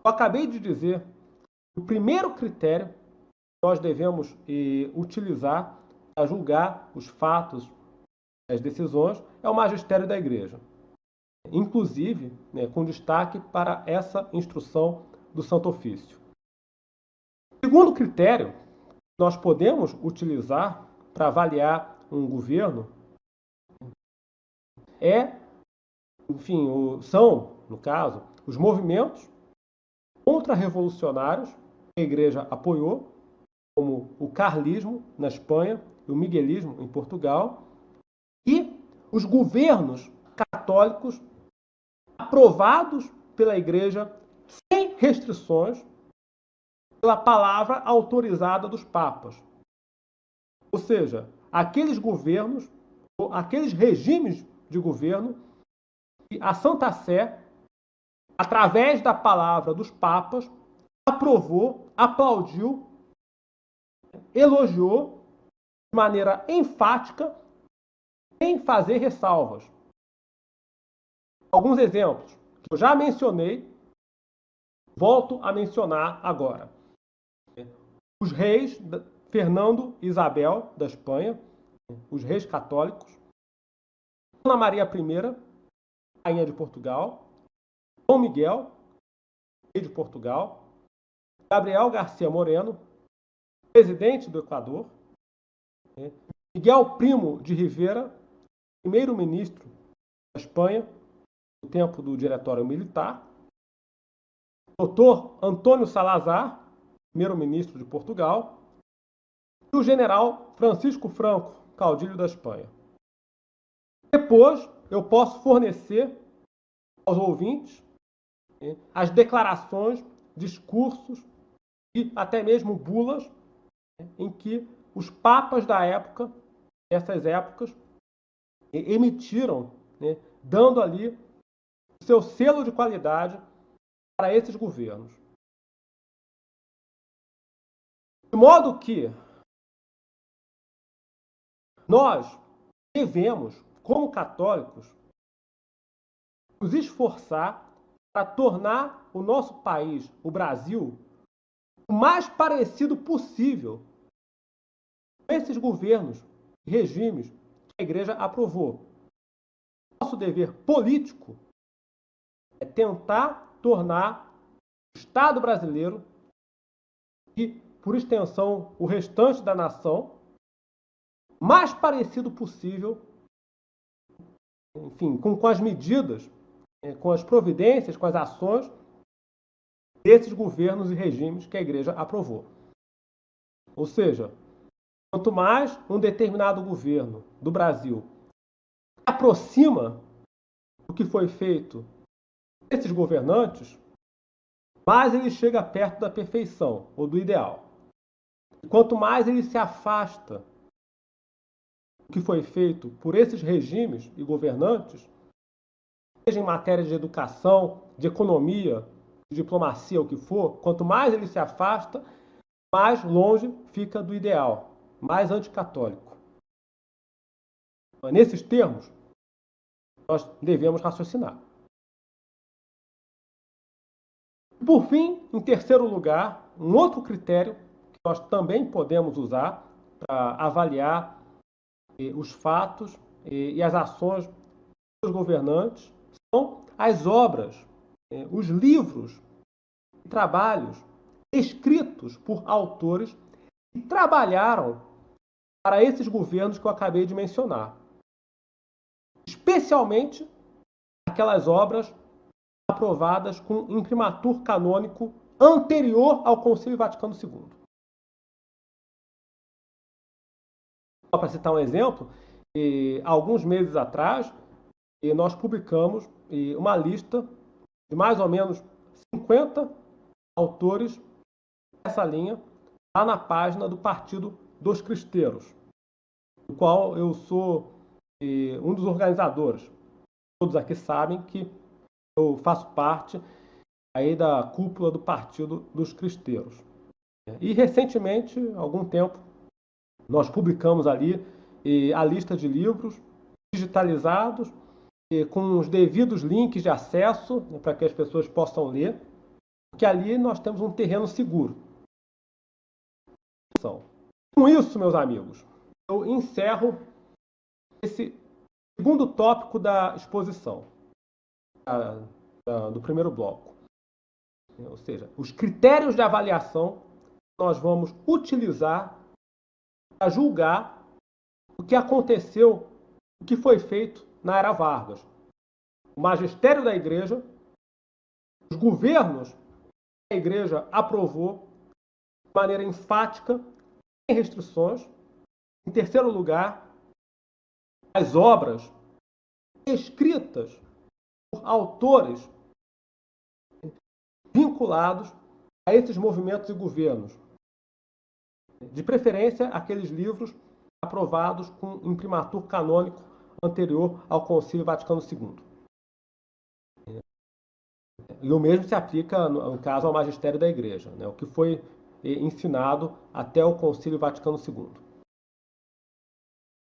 Eu acabei de dizer, o primeiro critério que nós devemos utilizar para julgar os fatos, as decisões, é o magistério da Igreja. Inclusive, né, com destaque para essa instrução do Santo Ofício. O segundo critério que nós podemos utilizar para avaliar um governo são, no caso, os movimentos contra-revolucionários que a Igreja apoiou, como o carlismo na Espanha e o miguelismo em Portugal, e os governos católicos aprovados pela Igreja sem restrições pela palavra autorizada dos papas. Ou seja, aqueles governos, ou aqueles regimes de governo que a Santa Sé, através da palavra dos papas, aprovou, aplaudiu, elogiou de maneira enfática, sem fazer ressalvas. Alguns exemplos que eu já mencionei, volto a mencionar agora. Os reis Fernando e Isabel da Espanha, os reis católicos, Ana Maria I, rainha de Portugal, Dom Miguel, rei de Portugal, Gabriel Garcia Moreno, presidente do Equador, Miguel Primo de Rivera, primeiro-ministro da Espanha, no tempo do Diretório Militar, Dr. Antônio Salazar, primeiro-ministro de Portugal, e o general Francisco Franco, caudilho da Espanha. Depois, eu posso fornecer aos ouvintes as declarações, discursos e até mesmo bulas em que os papas da época, dessas épocas, emitiram, dando ali o seu selo de qualidade para esses governos. De modo que nós devemos, como católicos, nos esforçar para tornar o nosso país, o Brasil, o mais parecido possível com esses governos e regimes que a Igreja aprovou. Nosso dever político é tentar tornar o Estado brasileiro e, por extensão, o restante da nação, mais parecido possível, enfim, com as medidas, com as providências, com as ações desses governos e regimes que a Igreja aprovou. Ou seja, quanto mais um determinado governo do Brasil se aproxima do que foi feito desses governantes, mais ele chega perto da perfeição ou do ideal. E quanto mais ele se afasta do que foi feito por esses regimes e governantes, seja em matéria de educação, de economia, de diplomacia, o que for, quanto mais ele se afasta, mais longe fica do ideal, mais anticatólico. Nesses termos, nós devemos raciocinar. Por fim, em terceiro lugar, um outro critério que nós também podemos usar para avaliar os fatos e as ações dos governantes são as obras, os livros e trabalhos escritos por autores que trabalharam para esses governos que eu acabei de mencionar. Especialmente aquelas obras aprovadas com imprimatur canônico anterior ao Concílio Vaticano II. Só para citar um exemplo, alguns meses atrás, nós publicamos uma lista de mais ou menos 50 autores dessa linha lá na página do Partido dos Cristeiros, do qual eu sou um dos organizadores. Todos aqui sabem que eu faço parte aí da cúpula do Partido dos Cristeiros. E recentemente, há algum tempo, nós publicamos ali a lista de livros digitalizados, com os devidos links de acesso para que as pessoas possam ler. porque ali nós temos um terreno seguro. Com isso, meus amigos, eu encerro esse segundo tópico da exposição, do primeiro bloco. Ou seja, os critérios de avaliação que nós vamos utilizar para julgar o que aconteceu, o que foi feito na era Vargas. O magistério da igreja, os governos que a igreja aprovou de maneira enfática, sem restrições. Em terceiro lugar, as obras escritas por autores vinculados a esses movimentos e governos. De preferência, aqueles livros aprovados com imprimatur canônico anterior ao Concílio Vaticano II. E o mesmo se aplica, no caso, ao magistério da Igreja, né? O que foi ensinado até o Concílio Vaticano II.